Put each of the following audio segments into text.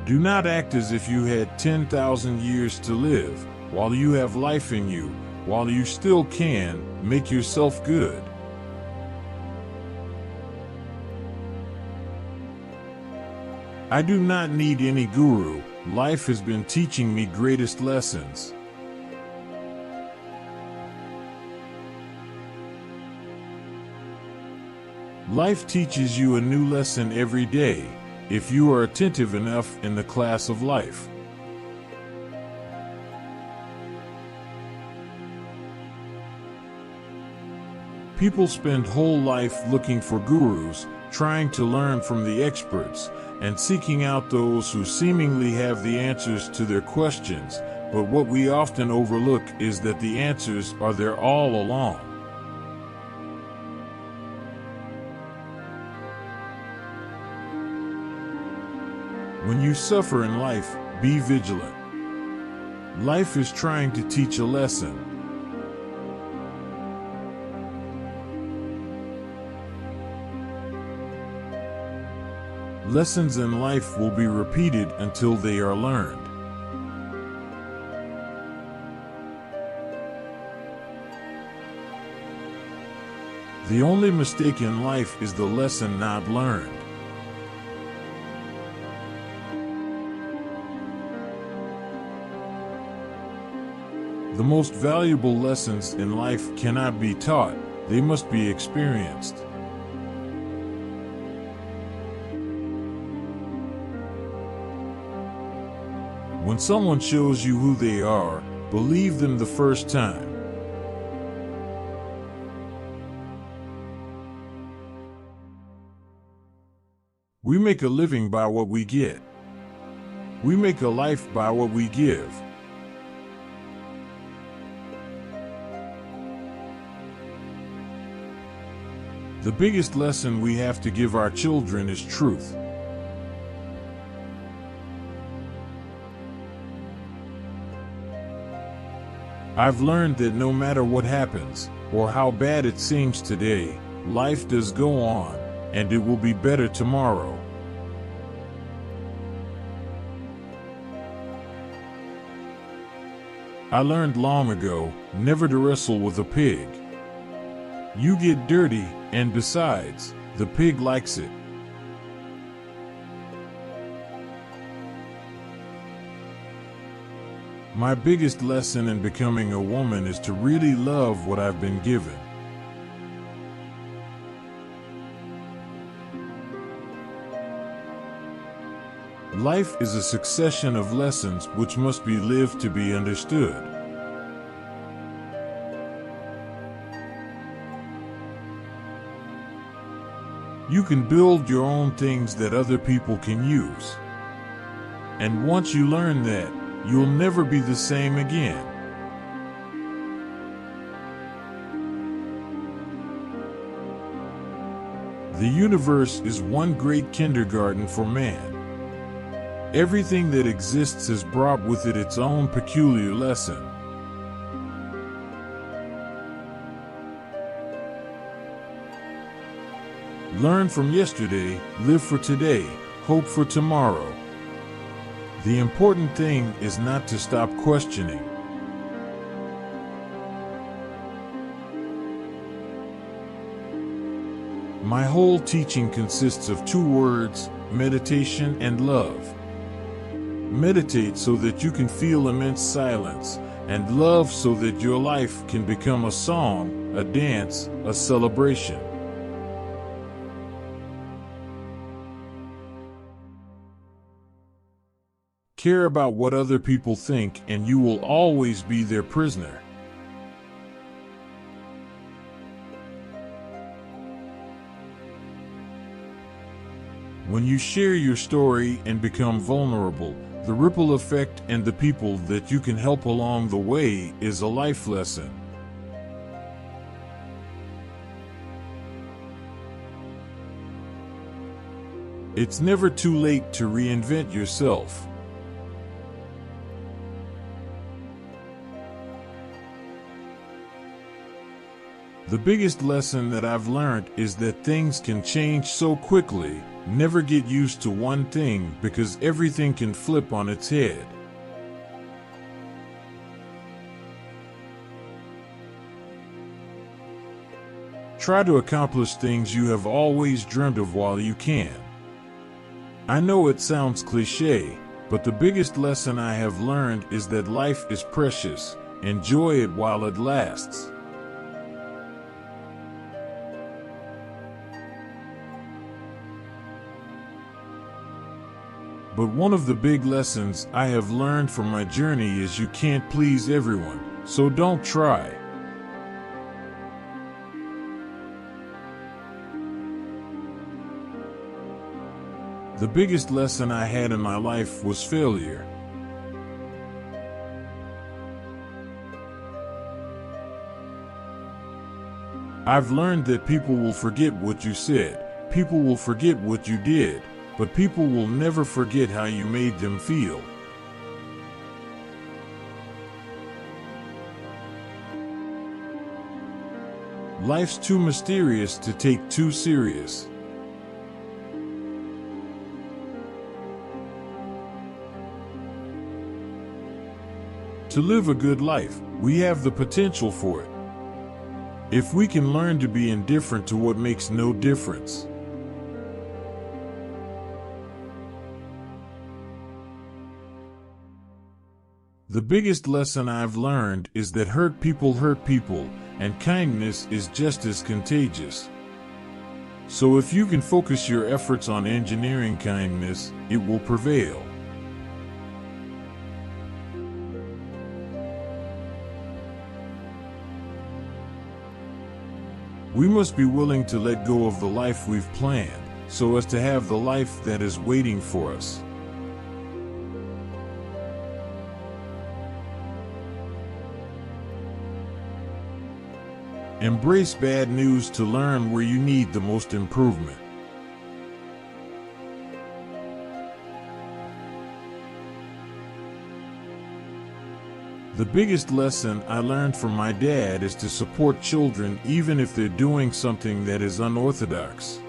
Do not act as if you had 10,000 years to live, while you have life in you, while you still can, make yourself good. I do not need any guru. Life has been teaching me greatest lessons. Life teaches you a new lesson every day, if you are attentive enough in the class of life. People spend whole life looking for gurus, trying to learn from the experts, and seeking out those who seemingly have the answers to their questions, but what we often overlook is that the answers are there all along. When you suffer in life, be vigilant. Life is trying to teach a lesson. Lessons in life will be repeated until they are learned. The only mistake in life is the lesson not learned. The most valuable lessons in life cannot be taught, they must be experienced. When someone shows you who they are, believe them the first time. We make a living by what we get. We make a life by what we give. The biggest lesson we have to give our children is truth. I've learned that no matter what happens, or how bad it seems today, life does go on, and it will be better tomorrow. I learned long ago, never to wrestle with a pig. You get dirty, and besides, the pig likes it. My biggest lesson in becoming a woman is to really love what I've been given. Life is a succession of lessons which must be lived to be understood. You can build your own things that other people can use. And once you learn that, you'll never be the same again. The universe is one great kindergarten for man. Everything that exists has brought with it its own peculiar lesson. Learn from yesterday, live for today, hope for tomorrow. The important thing is not to stop questioning. My whole teaching consists of two words: meditation and love. Meditate so that you can feel immense silence, and love so that your life can become a song, a dance, a celebration. Care about what other people think, and you will always be their prisoner. When you share your story and become vulnerable, the ripple effect and the people that you can help along the way is a life lesson. It's never too late to reinvent yourself. The biggest lesson that I've learned is that things can change so quickly, Never get used to one thing, because everything can flip on its head. Try to accomplish things you have always dreamed of while you can. I know it sounds cliché, but the biggest lesson I have learned is that life is precious. Enjoy it while it lasts. But one of the big lessons I have learned from my journey is you can't please everyone, so don't try. The biggest lesson I had in my life was failure. I've learned that people will forget what you said, people will forget what you did, but people will never forget how you made them feel. Life's too mysterious to take too serious. To live a good life, we have the potential for it. If we can learn to be indifferent to what makes no difference. The biggest lesson I've learned is that hurt people, and kindness is just as contagious. So if you can focus your efforts on engineering kindness, it will prevail. We must be willing to let go of the life we've planned, so as to have the life that is waiting for us. Embrace bad news to learn where you need the most improvement. The biggest lesson I learned from my dad is to support children even if they're doing something that is unorthodox.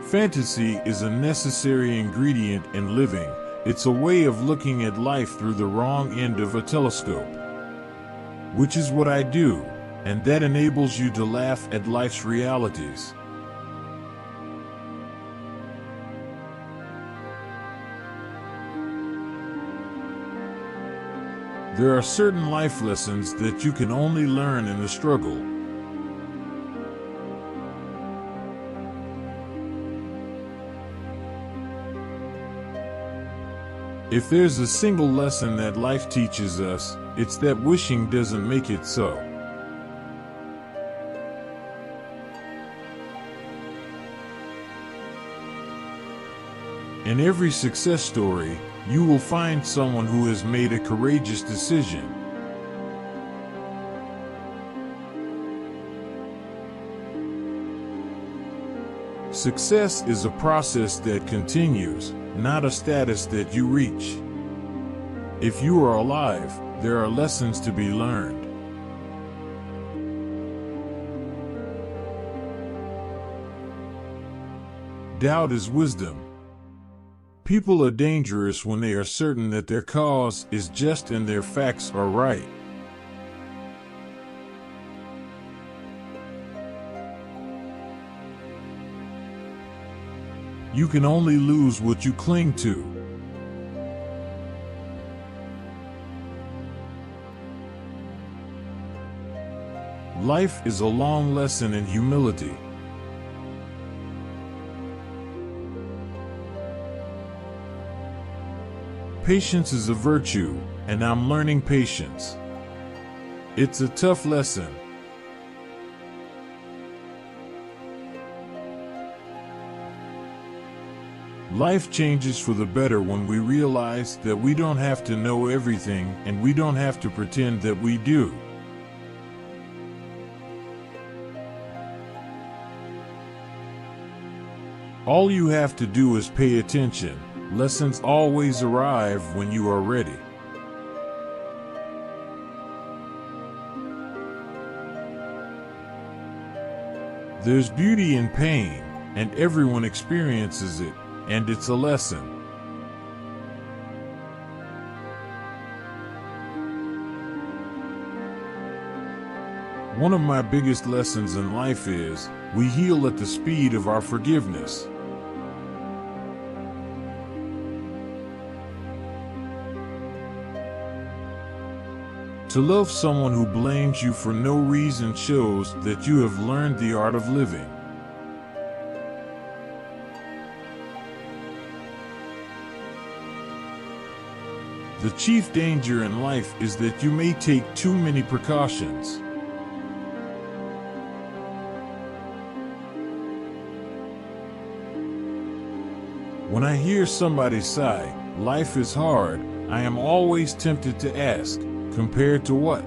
Fantasy is a necessary ingredient in living. It's a way of looking at life through the wrong end of a telescope. Which is what I do, and that enables you to laugh at life's realities. There are certain life lessons that you can only learn in the struggle. If there's a single lesson that life teaches us, it's that wishing doesn't make it so. In every success story, you will find someone who has made a courageous decision. Success is a process that continues, not a status that you reach. If you are alive, there are lessons to be learned. Doubt is wisdom. People are dangerous when they are certain that their cause is just and their facts are right. You can only lose what you cling to. Life is a long lesson in humility. Patience is a virtue, and I'm learning patience. It's a tough lesson. Life changes for the better when we realize that we don't have to know everything and we don't have to pretend that we do. All you have to do is pay attention. Lessons always arrive when you are ready. There's beauty in pain, and everyone experiences it, and it's a lesson. One of my biggest lessons in life is, we heal at the speed of our forgiveness. To love someone who blames you for no reason shows that you have learned the art of living. The chief danger in life is that you may take too many precautions. When I hear somebody sigh, "Life is hard," I am always tempted to ask, compared to what?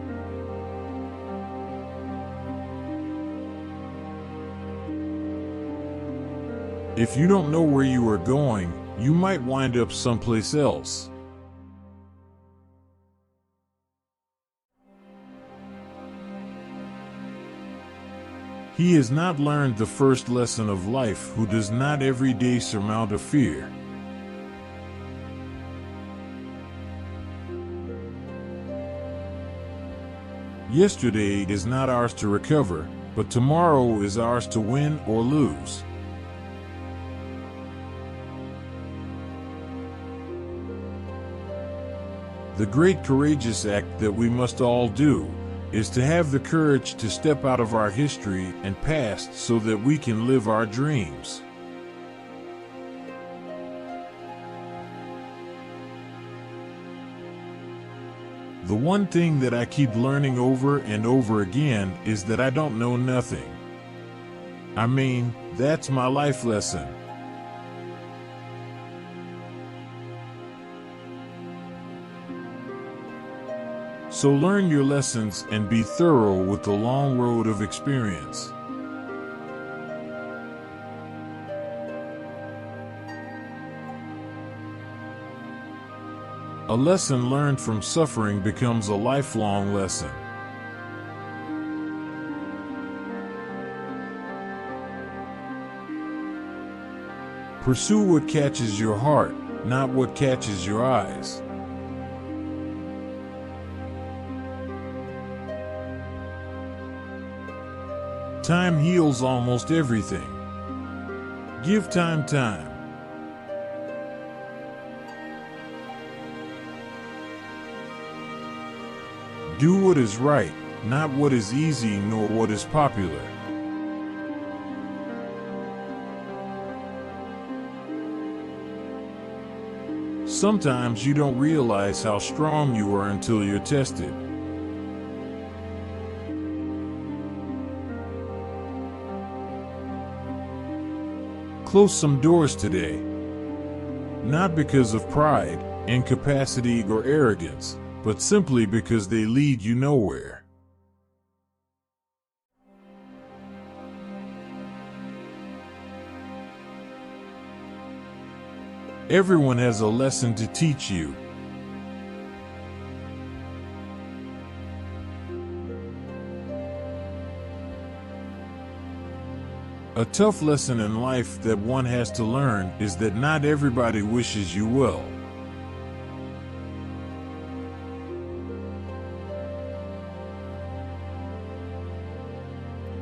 If you don't know where you are going, you might wind up someplace else. He has not learned the first lesson of life who does not every day surmount a fear. Yesterday is not ours to recover, but tomorrow is ours to win or lose. The great courageous act that we must all do is to have the courage to step out of our history and past so that we can live our dreams. The one thing that I keep learning over and over again is that I don't know nothing. I mean, that's my life lesson. So learn your lessons and be thorough with the long road of experience. A lesson learned from suffering becomes a lifelong lesson. Pursue what catches your heart, not what catches your eyes. Time heals almost everything. Give time time. Do what is right, not what is easy nor what is popular. Sometimes you don't realize how strong you are until you're tested. Close some doors today. Not because of pride, incapacity, or arrogance, but simply because they lead you nowhere. Everyone has a lesson to teach you. A tough lesson in life that one has to learn is that not everybody wishes you well.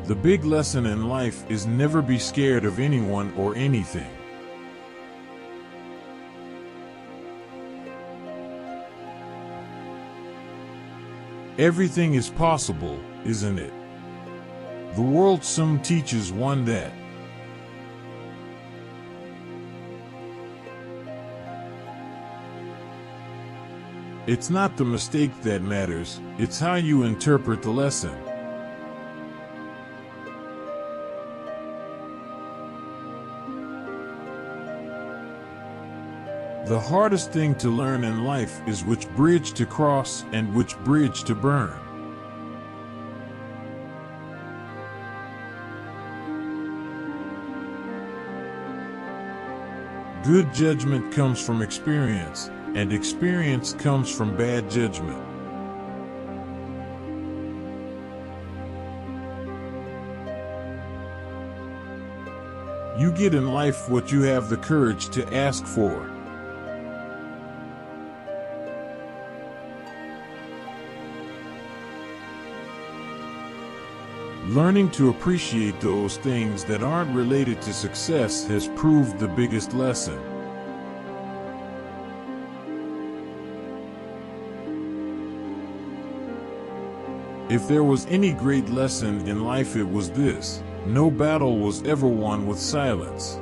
The big lesson in life is never be scared of anyone or anything. Everything is possible, isn't it? The world soon teaches one that. It's not the mistake that matters, it's how you interpret the lesson. The hardest thing to learn in life is which bridge to cross and which bridge to burn. Good judgment comes from experience, and experience comes from bad judgment. You get in life what you have the courage to ask for. Learning to appreciate those things that aren't related to success has proved the biggest lesson. If there was any great lesson in life, it was this: no battle was ever won with silence.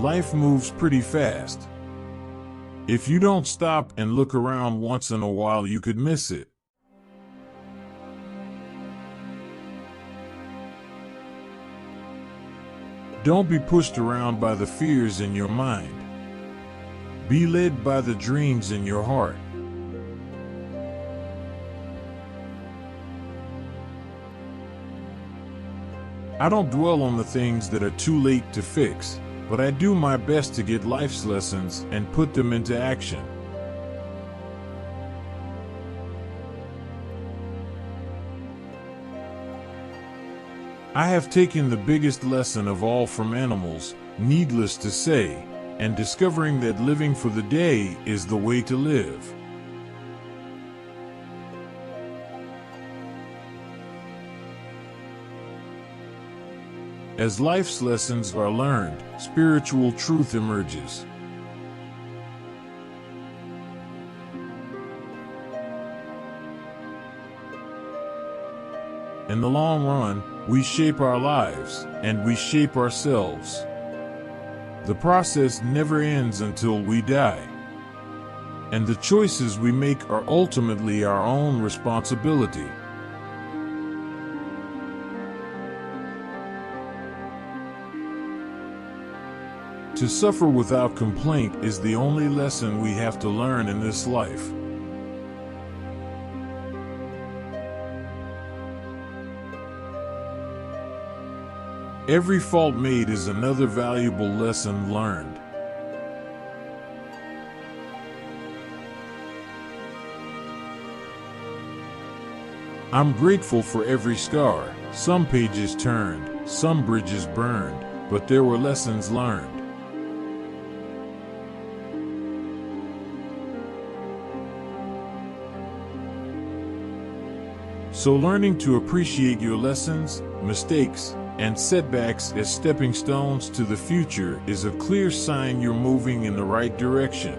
Life moves pretty fast. If you don't stop and look around once in a while, you could miss it. Don't be pushed around by the fears in your mind. Be led by the dreams in your heart. I don't dwell on the things that are too late to fix, but I do my best to get life's lessons and put them into action. I have taken the biggest lesson of all from animals, needless to say, and discovering that living for the day is the way to live. As life's lessons are learned, spiritual truth emerges. In the long run, we shape our lives, and we shape ourselves. The process never ends until we die. And the choices we make are ultimately our own responsibility. To suffer without complaint is the only lesson we have to learn in this life. Every fault made is another valuable lesson learned. I'm grateful for every scar, some pages turned, some bridges burned, but there were lessons learned. So learning to appreciate your lessons, mistakes, and setbacks as stepping stones to the future is a clear sign you're moving in the right direction.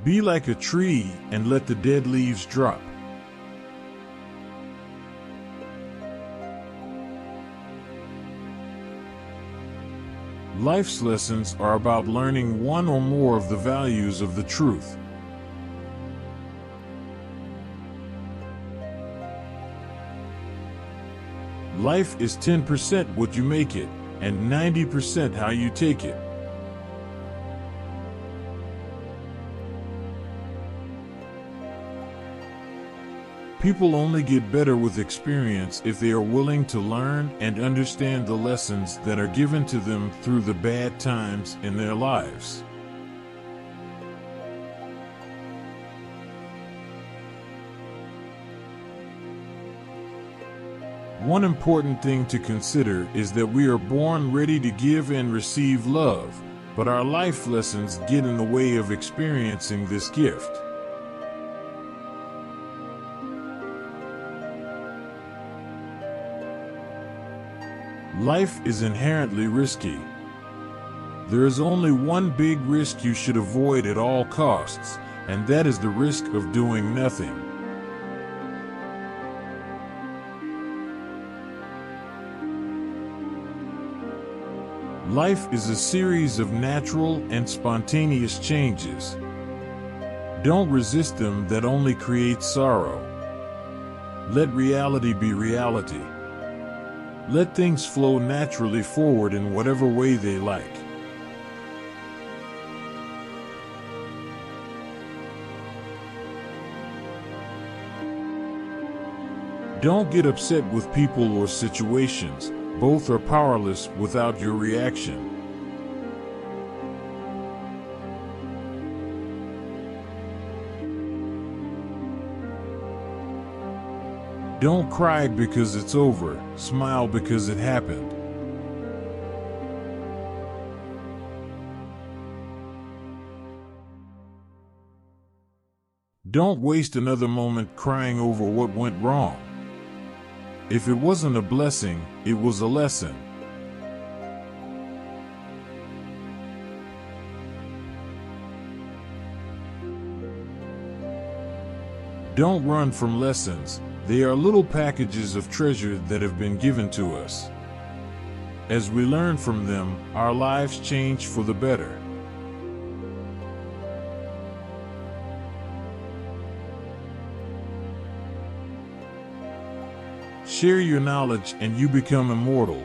Be like a tree and let the dead leaves drop. Life's lessons are about learning one or more of the values of the truth. Life is 10% what you make it, and 90% how you take it. People only get better with experience if they are willing to learn and understand the lessons that are given to them through the bad times in their lives. One important thing to consider is that we are born ready to give and receive love, but our life lessons get in the way of experiencing this gift. Life is inherently risky. There is only one big risk you should avoid at all costs, and that is the risk of doing nothing. Life is a series of natural and spontaneous changes. Don't resist them, that only creates sorrow. Let reality be reality. Let things flow naturally forward in whatever way they like. Don't get upset with people or situations. Both are powerless without your reaction. Don't cry because it's over, smile because it happened. Don't waste another moment crying over what went wrong. If it wasn't a blessing, it was a lesson. Don't run from lessons. They are little packages of treasure that have been given to us. As we learn from them, our lives change for the better. Share your knowledge and you become immortal.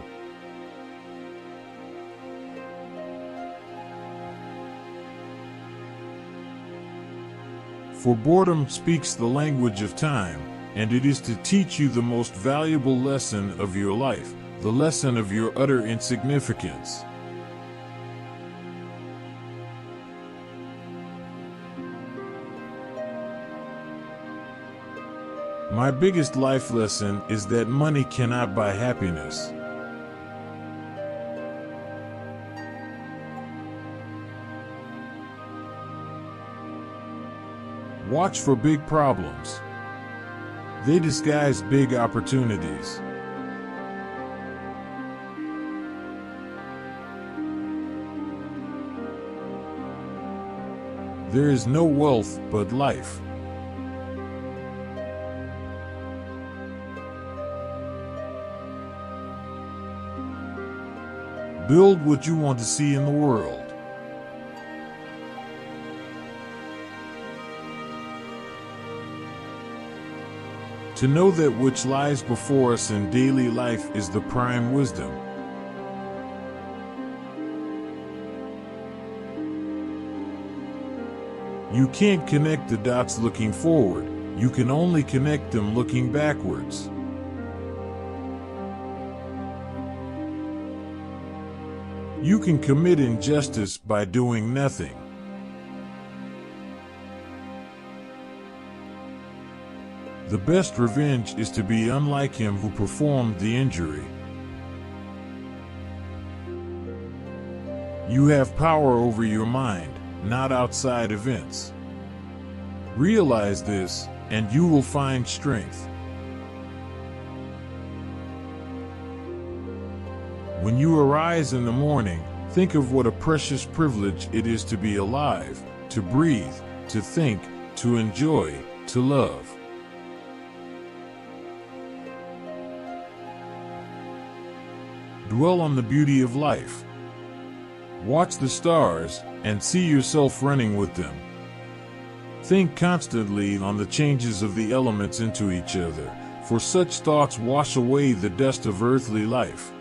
For boredom speaks the language of time, and it is to teach you the most valuable lesson of your life, the lesson of your utter insignificance. My biggest life lesson is that money cannot buy happiness. Watch for big problems. They disguise big opportunities. There is no wealth but life. Build what you want to see in the world. To know that which lies before us in daily life is the prime wisdom. You can't connect the dots looking forward. You can only connect them looking backwards. You can commit injustice by doing nothing. The best revenge is to be unlike him who performed the injury. You have power over your mind, not outside events. Realize this, and you will find strength. When you arise in the morning, think of what a precious privilege it is to be alive, to breathe, to think, to enjoy, to love. Dwell on the beauty of life. Watch the stars and see yourself running with them. Think constantly on the changes of the elements into each other, for such thoughts wash away the dust of earthly life.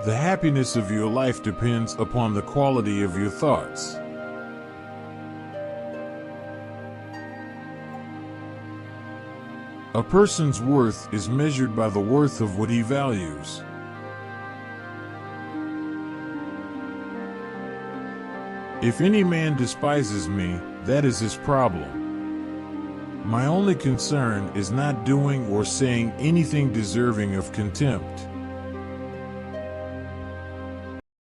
The happiness of your life depends upon the quality of your thoughts. A person's worth is measured by the worth of what he values. If any man despises me, that is his problem. My only concern is not doing or saying anything deserving of contempt.